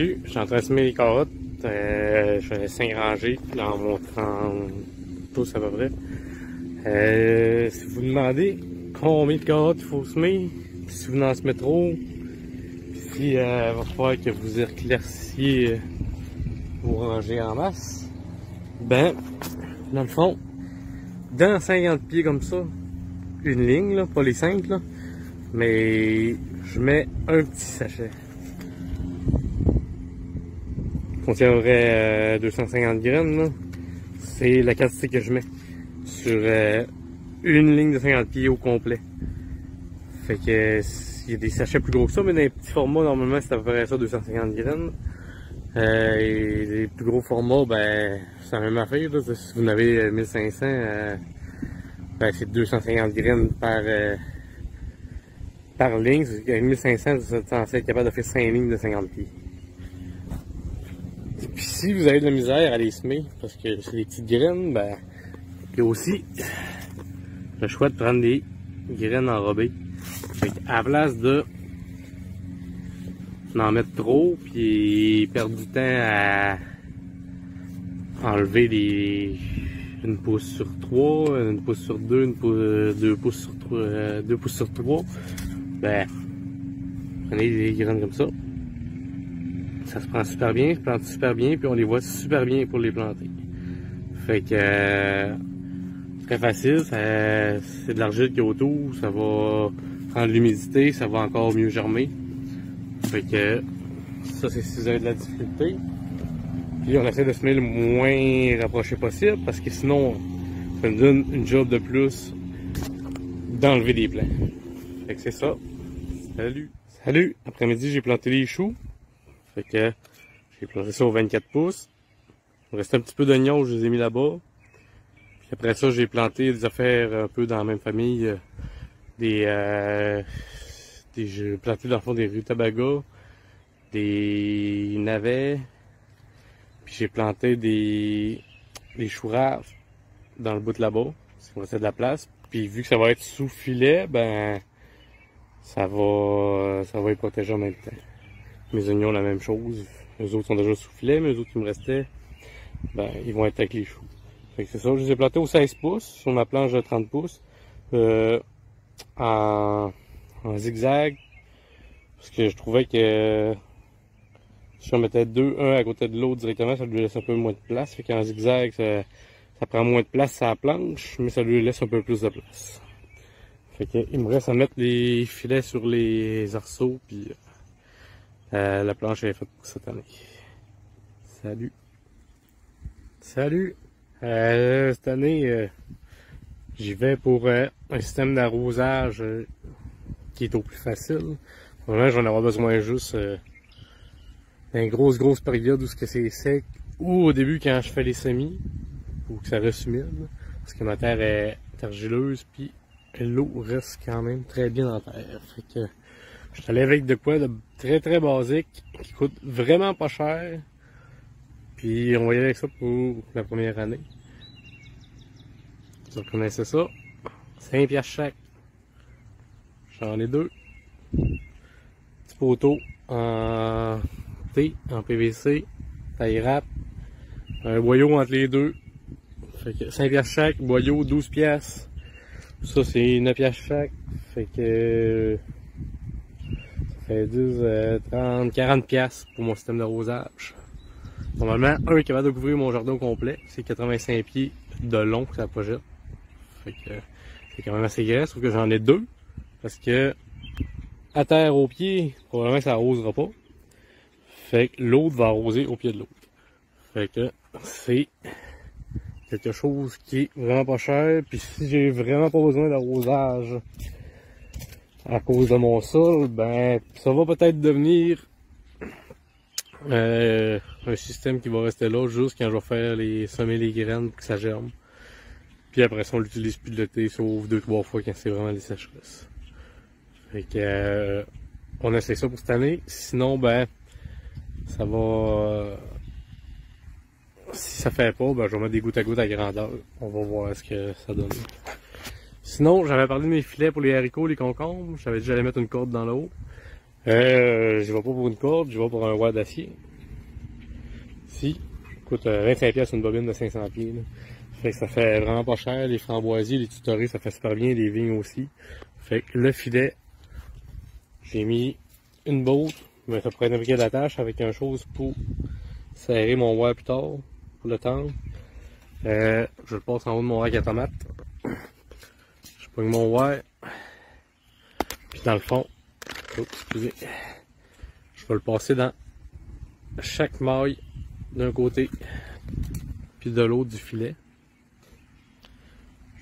Salut, je suis en train de semer les carottes. Je fais 5 rangées dans mon 30 pouces à peu près. Si vous demandez combien de carottes il faut semer, si vous en semez trop, si va falloir que vous éclairciez vos rangées en masse, ben, dans le fond, dans 50 pieds comme ça, une ligne, là, pas les 5, là, mais je mets un petit sachet. Contiendrait 250 graines, c'est la quantité que je mets sur une ligne de 50 pieds au complet. Fait que il y a des sachets plus gros que ça, mais dans les petits formats normalement c'est à peu près ça, 250 graines. Et les plus gros formats, ben c'est la même affaire là. Si vous en avez 1500, ben c'est 250 graines par ligne. Avec 1500, vous êtes censé être capable de faire 5 lignes de 50 pieds. Puis si vous avez de la misère à les semer, parce que c'est des petites graines, ben, il y a aussi le choix de prendre des graines enrobées. Fait qu'à la place de en mettre trop, puis perdre du temps à enlever une pouce sur 3, une pouce sur 2, deux pouces sur 3, 2 pouces sur 3, ben, prenez des graines comme ça. Ça se prend super bien, se plante super bien, puis on les voit super bien pour les planter. Fait que très facile, c'est de l'argile qui est autour, ça va prendre l'humidité, ça va encore mieux germer. Fait que ça c'est si vous avez de la difficulté. Puis on essaie de semer le moins rapproché possible parce que sinon ça nous donne une job de plus d'enlever des plants. Fait que c'est ça. Salut! Salut! Après-midi j'ai planté les choux. Fait que j'ai planté ça aux 24 pouces. Il me restait un petit peu d'oignons, je les ai mis là-bas. Puis après ça, j'ai planté des affaires un peu dans la même famille. J'ai planté dans le fond des rutabagas, des navets. Puis j'ai planté des choux raves dans le bout de là-bas. Parce qu'il me restait de la place. Puis vu que ça va être sous filet, ben ça va les protéger en même temps. Mes oignons, la même chose. Les autres sont déjà sous filet, mais les autres qui me restaient, ben, ils vont être avec les choux. Fait que c'est ça, je les ai plantés au 16 pouces, sur ma planche de 30 pouces, en zigzag. Parce que je trouvais que si on mettait un à côté de l'autre directement, ça lui laisse un peu moins de place. Fait qu'en zigzag, ça prend moins de place sur la planche, mais ça lui laisse un peu plus de place. Fait que, il me reste à mettre les filets sur les arceaux, puis la planche est faite pour cette année. Salut! Salut! Cette année, j'y vais pour un système d'arrosage qui est au plus facile. Vraiment, j'en aurai besoin juste dans une grosse période où c'est sec, ou au début quand je fais les semis, ou que ça reste humide, parce que ma terre est argileuse, puis l'eau reste quand même très bien en terre. Fait que je suis allé avec de quoi de très basique, qui coûte vraiment pas cher. Puis on va y aller avec ça pour la première année. Vous reconnaissez ça? 5 piastres chaque. J'en ai 2. Petit poteau en T, en PVC, taille rap. Un boyau entre les deux. Fait que 5 piastres chaque, boyau 12 piastres. Ça c'est 9 piastres chaque. Fait que 10, 30, 40 piastres pour mon système d'arrosage. Normalement, un est capable de couvrir mon jardin au complet. C'est 85 pieds de long que ça projette. Fait que c'est quand même assez grand, sauf que j'en ai 2. Parce que à terre au pied, probablement que ça arrosera pas. Fait que l'autre va arroser au pied de l'autre. Fait que c'est quelque chose qui est vraiment pas cher. Puis si j'ai vraiment pas besoin d'arrosage à cause de mon sol, ben ça va peut-être devenir un système qui va rester là juste quand je vais faire semer les graines pour que ça germe. Puis après ça on l'utilise plus de l'été, sauf 2-3 fois quand c'est vraiment des sécheresses. Fait que on essaie ça pour cette année. Sinon ben ça va si ça fait pas, ben je vais mettre des gouttes à gouttes à grandeur. On va voir ce que ça donne. Sinon, j'avais parlé de mes filets pour les haricots, les concombres. J'avais dit que j'allais mettre une corde dans le haut. Je vais pas pour une corde, je vais pour un wire d'acier. ici. Coûte 25$ une bobine de 500 pieds. Là. Fait que ça fait vraiment pas cher. Les framboisiers, les tutorés, ça fait super bien. Les vignes aussi. Fait que le filet, j'ai mis une botte, mais ça pourrait être un briquet d'attache avec une chose pour serrer mon wire plus tard, pour le tendre. Je le passe en haut de mon rack à tomates. Je pogne mon wire. Puis dans le fond, excusez, je vais le passer dans chaque maille d'un côté puis de l'autre du filet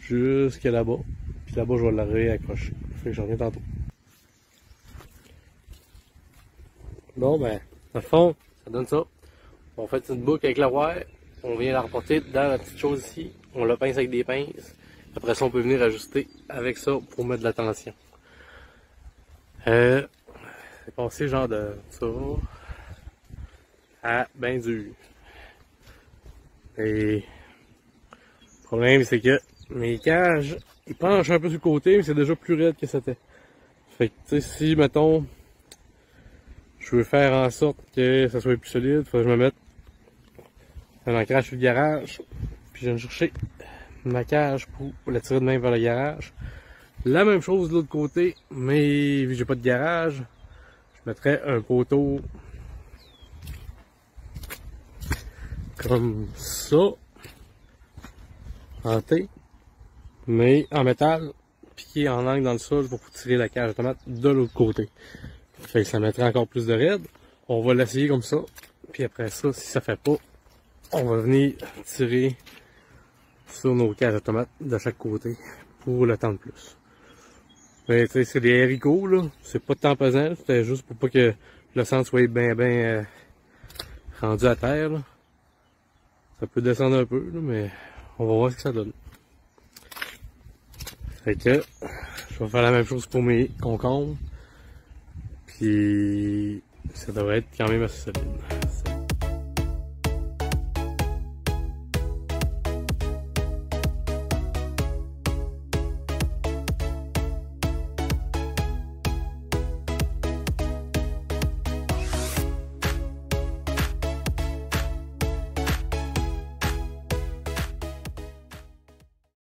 jusqu'à là-bas. Puis là-bas, je vais la réaccrocher. Fait que j'en reviens tantôt. Bon, ben, dans le fond, ça donne ça. On fait une boucle avec la wire. On vient la reporter dans la petite chose ici. On la pince avec des pinces. Après ça, on peut venir ajuster avec ça pour mettre de la tension. C'est passé genre de ça à ben dur. Et le problème, c'est que mes cages, ils penchent un peu sur le côté, mais c'est déjà plus raide que c'était. Fait que, tu sais, si, mettons, je veux faire en sorte que ça soit plus solide, faut que je me mette un ancrage sur le garage, puis je viens de chercher ma cage pour la tirer de même vers le garage. La même chose de l'autre côté, mais vu que j'ai pas de garage, je mettrais un poteau comme ça, en T, mais en métal, piqué en angle dans le sol pour tirer la cage de tomate de l'autre côté. Fait que ça mettrait encore plus de raide. On va l'essayer comme ça, puis après ça, si ça fait pas, on va venir tirer sur nos cages de tomates de chaque côté pour le temps de plus. Mais tu sais, c'est des haricots là, c'est pas tant pesant, c'était juste pour pas que le centre soit bien rendu à terre là. Ça peut descendre un peu là, mais on va voir ce que ça donne. Fait que je vais faire la même chose pour mes concombres. Puis ça devrait être quand même assez solide.